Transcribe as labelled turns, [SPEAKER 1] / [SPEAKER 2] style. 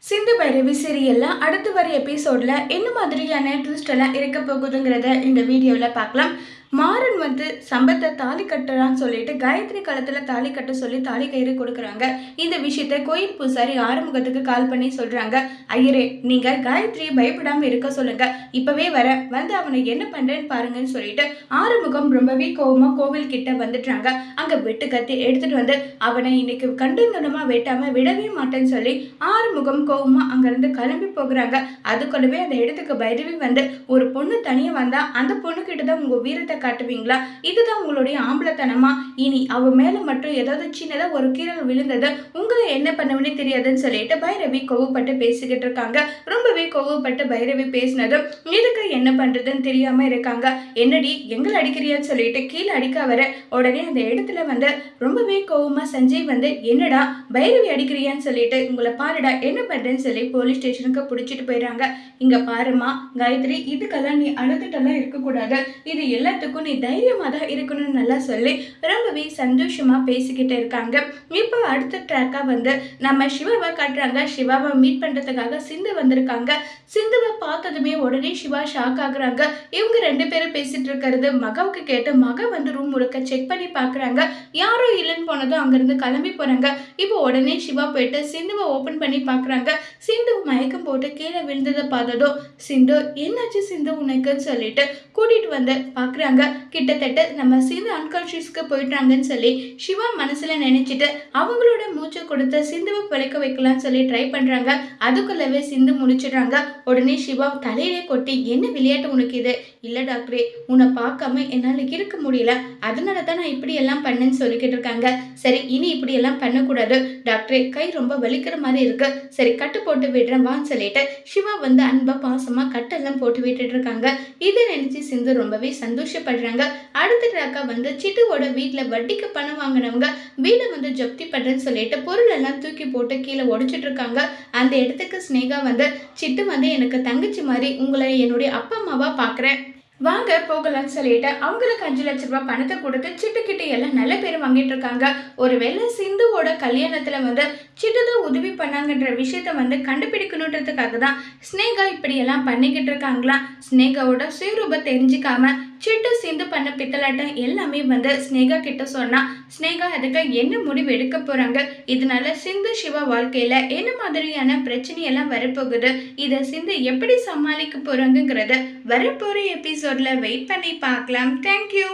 [SPEAKER 1] சிந்து பைரவி சீரியல்ல அடுத்து வர எபிசோட்ல என்ன மாதிரியான ட்விஸ்ட் எல்லாம் இருக்க போகுதுங்கிறத இந்த வீடியோவில் பார்க்கலாம். மாறன் சம்பத்தை தாலி கட்டுறான்னு சொல்லிட்டு காயத்ரி களத்துல தாலி கட்ட சொல்லி தாலி கயிறு கொடுக்குறாங்க. இந்த விஷயத்த கோயில் பூசாரி ஆறுமுகத்துக்கு கால் பண்ணி சொல்றாங்க, ஐயரே நீங்க காயத்ரியை பயப்படாம இருக்க சொல்லுங்க, இப்பவே அவனை என்ன பண்றேன்னு பாருங்கன்னு சொல்லிட்டு ஆறுமுகம் ரொம்பவே கோவமா கோவில் கிட்ட வந்துட்டாங்க. அங்க வெட்டு கத்தி எடுத்துட்டு அவனை இன்னைக்கு கண்டுங்கனமா வெட்டாம விடவே மாட்டேன்னு சொல்லி ஆறுமுகம் கோவமா அங்கிருந்து கிளம்பி போகிறாங்க. அதுக்குள்ளவே அந்த இடத்துக்கு பைரவி ஒரு பொண்ணு தனியா வந்தா அந்த பொண்ணு கிட்டதான் உங்க வீரத்தை காட்டுவீங்களா? இதுதான் உங்களுடைய ஆம்பளத்தனமா? இனி அவ மேல மட்டும் ஏதாவது சின்னதா ஒரு கீரல் விழுந்தது உங்களை என்ன பண்ணுவேன்னு தெரியாதுன்னு சொல்லிட்டு பைரவி கோவப்பட்டு பேசிக்கிட்டு இருக்காங்க. ரொம்பவே கோவப்பட்டு பைரவி பேசினதும் இதுக்கு என்ன பண்றதுன்னு தெரியாம இருக்காங்க. என்னடி எங்களை அடிக்கிறியான்னு சொல்லிட்டு கீழே அடிக்க வர உடனே அந்த இடத்துல ரொம்பவே கோவமா சஞ்சய் என்னடா பைரவி அடிக்கிறியான்னு சொல்லிட்டு உங்களை பாருடா என்ன பண்றேன்னு சொல்லி போலீஸ் ஸ்டேஷனுக்கு பிடிச்சிட்டு போயிடுறாங்க. இங்க பாருமா காயத்ரி, இதுக்கெல்லாம் நீ அழுதுட்டெல்லாம் இருக்கக்கூடாது, இது எல்லாத்துக்கும் நீ தைரியமா தான் இருக்கணும்னு நல்லா சொல்லி ரொம்பவே சந்தோஷமா பேசிக்கிட்டு இருக்காங்க. இப்போ அடுத்த ட்ராக்கா நம்ம சிவாவை காட்டுறாங்க. சிவாவை மீட் பண்றதுக்காக சிந்து வந்திருக்காங்க. சிந்துவை பார்த்ததுமே உடனே சிவா ஷாக் ஆகுறாங்க. இவங்க ரெண்டு பேரும் பேசிட்டு இருக்கிறது மகாவுக்கு கேட்டு மக ரூம் முழுக்க செக் பண்ணி பாக்குறாங்க. யாரோ இல்லைன்னு போனதும் அங்கிருந்து கிளம்பி போறாங்க. இப்போ உடனே சிவா போயிட்டு சிந்துவை ஓபன் பண்ணி பாக்குறாங்க. சிந்து மயக்கம் போட்டு கீழே விழுந்ததை பார்த்ததும் சிந்து என்னாச்சு சிந்து உனக்குன்னு சொல்லிட்டு கூட்டிட்டு பாக்குறாங்க. கிட்டத்தட்ட நம்ம சிந்து அன்கான்சியஸ்க்கு போயிட்டாங்கன்னு சொல்லி சிவா மனசுல நினைச்சிட்டு அவங்களோட மூச்சை கொடுத்து சிந்துவை பிழைக்க வைக்கலாம்னு சொல்லி ட்ரை பண்றாங்க. அதுக்குள்ளவே சிந்து முடிச்சிடுறாங்க. உடனே சிவா தலையிலே கொட்டி, என்ன விளையாட்டு உனக்கு இது? இல்ல டாக்டரே, உன்னை பார்க்காம என்னால இருக்க முடியல, அதனாலதான் நான் இப்படி எல்லாம் பண்ணேன்னு சொல்லிக்கிட்டு இருக்காங்க. சரி இனி இப்படி எல்லாம் பண்ணக்கூடாது டாக்டரே, கை ரொம்ப வலிக்கிற மாதிரி இருக்கு, சரி கட்டு போட்டு விடுறேன் வான்னு சொல்லிட்டு சிவா அன்பா பாசமா கட்டெல்லாம் போட்டு விட்டுட்டு இருக்காங்க. இதை நினைச்சு சிந்து ரொம்பவே சந்தோஷப்படுறாங்க. அடுத்த ட்ராக்கா சிட்டுவோட வீட்டுல வட்டிக்கு பணம் வாங்கினவங்க வீடை ஜப்தி பண்றேன்னு சொல்லிட்டு பொருள் எல்லாம் தூக்கி போட்டு கீழே உடைச்சிட்டு இருக்காங்க. அந்த இடத்துக்கு ஸ்னேகா சிட்டு எனக்கு தங்கச்சி மாதிரி உங்களை என்னுடைய அப்பா அம்மாவா பாக்குறேன், வாங்க போகலாம்னு சொல்லிட்டு அவங்களுக்கு 5 லட்ச ரூபாய் பணத்தை கொடுத்து சிட்டுக்கிட்ட எல்லாம் நல்ல பேர் வாங்கிட்டு இருக்காங்க. ஒருவேளை சிந்துவோட கல்யாணத்துல சிட்டுதான் உதவி பண்ணாங்கன்ற விஷயத்த கண்டுபிடிக்கணுன்றதுக்காக தான் ஸ்னேகா இப்படி எல்லாம் பண்ணிக்கிட்டு இருக்காங்களா. ஸ்னேகாவோட சுயரூபம் தெரிஞ்சுக்காம சிட்டு சிந்து பண்ண பித்தலாட்டம் எல்லாமே ஸ்னேகா கிட்ட சொன்னா ஸ்னேகா அதுக்கு என்ன முடிவு எடுக்க போறாங்க, இதனால சிந்து சிவா வாழ்க்கையில என்ன மாதிரியான பிரச்சனை எல்லாம் வரப்போகுது, இதை சிந்து எப்படி சமாளிக்க போறாங்கிறத வரப்போற எபிசோட்ல வெயிட் பண்ணி பார்க்கலாம். தேங்க்யூ.